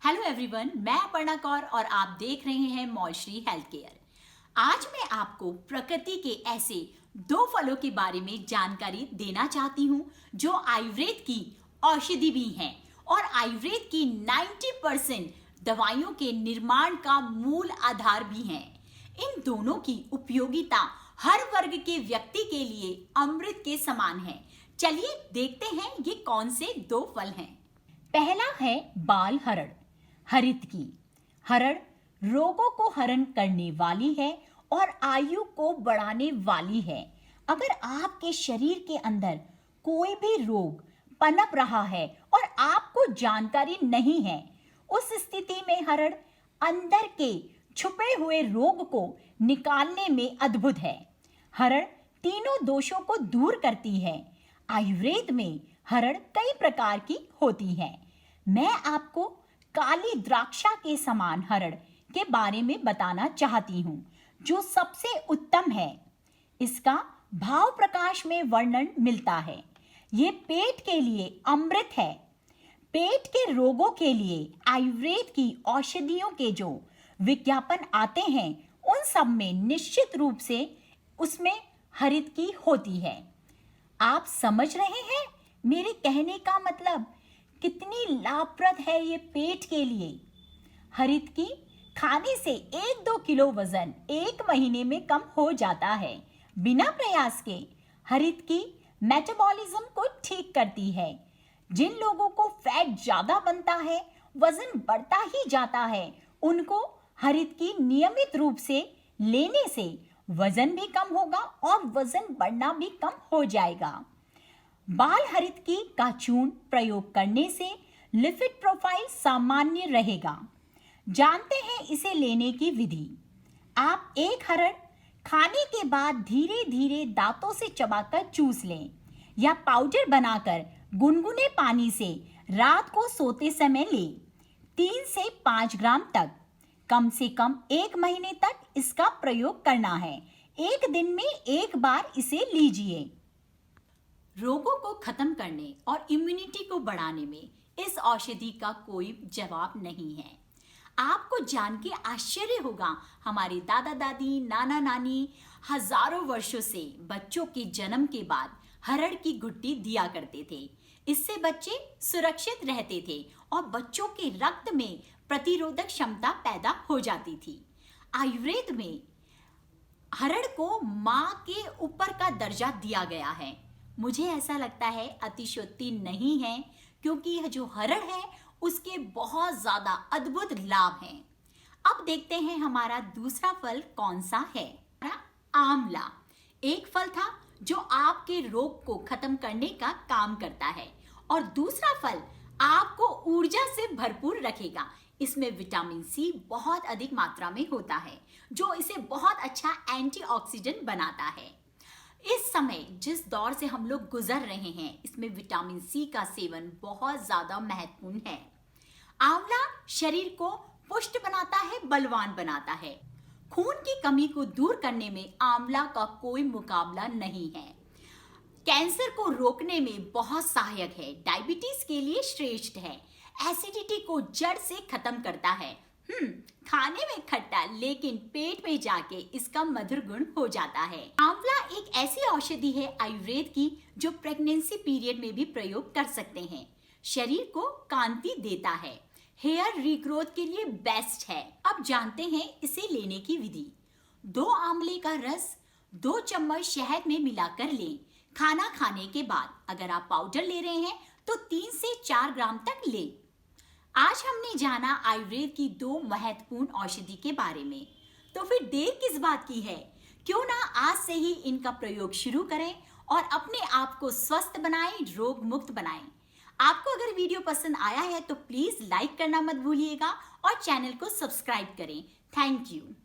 Hello everyone, मैं अपर्णा कौर और आप देख रहे हैं मौलश्री हेल्थ केयर। आज मैं आपको प्रकृति के ऐसे दो फलों के बारे में जानकारी देना चाहती हूँ जो आयुर्वेद की औषधि भी हैं और आयुर्वेद की 90% दवाइयों के निर्माण का मूल आधार भी हैं। इन दोनों की उपयोगिता हर वर्ग के व्यक्ति के लिए अमृत के समान है। चलिए देखते हैं ये कौन से दो फल हैं। पहला है बाल हरड़, हरित की। हरड़ रोगों को हरण करने वाली है और आयु को बढ़ाने वाली है। अगर आपके शरीर के अंदर कोई भी रोग पनप रहा है और आपको जानकारी नहीं है, उस स्थिति में हरड़ अंदर के छुपे हुए रोग को निकालने में अद्भुत है। हरड़ तीनों दोषों को दूर करती है। आयुर्वेद में हरड़ कई प्रकार की होती है। मैं आपको काली द्राक्षा के समान हरड़ के बारे में बताना चाहती हूँ, जो सबसे उत्तम है। इसका भाव प्रकाश में वर्णन मिलता है। ये पेट के लिए अमृत है। पेट के रोगों के लिए आयुर्वेद की औषधियों के जो विज्ञापन आते हैं, उन सब में निश्चित रूप से उसमें हरित की होती है। आप समझ रहे हैं मेरे कहने का मतलब? कितनी लाभप्रद है ये पेट के लिए। हरित की खाने से 1-2 किलो वजन 1 महीने में कम हो जाता है। बिना प्रयास के हरित की मेटाबॉलिज्म को ठीक करती है। जिन लोगों को फैट ज्यादा बनता है, वजन बढ़ता ही जाता है, उनको हरित की नियमित रूप से लेने से वजन भी कम होगा और वजन बढ़ना भी कम हो जाएगा। बाल हरित की का चूर्ण प्रयोग करने से लिपिड प्रोफाइल सामान्य रहेगा। जानते हैं इसे लेने की विधि। आप एक हरड़ खाने के बाद धीरे धीरे दांतों से चबाकर चूस लें या पाउडर बनाकर गुनगुने पानी से रात को सोते समय लें। 3 से 5 ग्राम तक कम से कम 1 महीने तक इसका प्रयोग करना है। एक दिन में एक बार इसे लीजिए। रोगों को खत्म करने और इम्यूनिटी को बढ़ाने में इस औषधि का कोई जवाब नहीं है। आपको जान के आश्चर्य होगा, हमारे दादा दादी, नाना नानी हजारों वर्षों से बच्चों के जन्म के बाद हरड़ की घुट्टी दिया करते थे। इससे बच्चे सुरक्षित रहते थे और बच्चों के रक्त में प्रतिरोधक क्षमता पैदा हो जाती थी। आयुर्वेद में हरड़ को माँ के ऊपर का दर्जा दिया गया है। मुझे ऐसा लगता है अतिशयोक्ति नहीं है, क्योंकि यह जो हरड़ है उसके बहुत ज्यादा अद्भुत लाभ हैं। अब देखते हैं हमारा दूसरा फल कौन सा है। आंवला एक फल था जो आपके रोग को खत्म करने का काम करता है और दूसरा फल आपको ऊर्जा से भरपूर रखेगा। इसमें विटामिन सी बहुत अधिक मात्रा में होता है, जो इसे बहुत अच्छा एंटीऑक्सीडेंट बनाता है। इस समय जिस दौर से हम लोग गुजर रहे हैं, इसमें विटामिन सी का सेवन बहुत ज्यादा महत्वपूर्ण है। आंवला शरीर को पुष्ट बनाता है, बलवान बनाता है। खून की कमी को दूर करने में आंवला का कोई मुकाबला नहीं है। कैंसर को रोकने में बहुत सहायक है। डायबिटीज के लिए श्रेष्ठ है। एसिडिटी को जड़ से खत्म करता है। खाने में खट्टा, लेकिन पेट में जाके इसका मधुर गुण हो जाता है। आंवला एक ऐसी औषधि है आयुर्वेद की जो प्रेगनेंसी पीरियड में भी प्रयोग कर सकते हैं। शरीर को कांति देता है। हेयर रीग्रोथ के लिए बेस्ट है। अब जानते हैं इसे लेने की विधि। 2 आंवले का रस 2 चम्मच शहद में मिलाकर लें। खाना खाने के बाद अगर आप पाउडर ले रहे हैं तो 3 से 4 ग्राम तक लें। आज हमने जाना आयुर्वेद की 2 महत्वपूर्ण औषधि के बारे में, तो फिर देर किस बात की है? क्यों ना आज से ही इनका प्रयोग शुरू करें और अपने आप को स्वस्थ बनाएं, रोग मुक्त बनाएं। आपको अगर वीडियो पसंद आया है तो प्लीज लाइक करना मत भूलिएगा और चैनल को सब्सक्राइब करें। Thank you.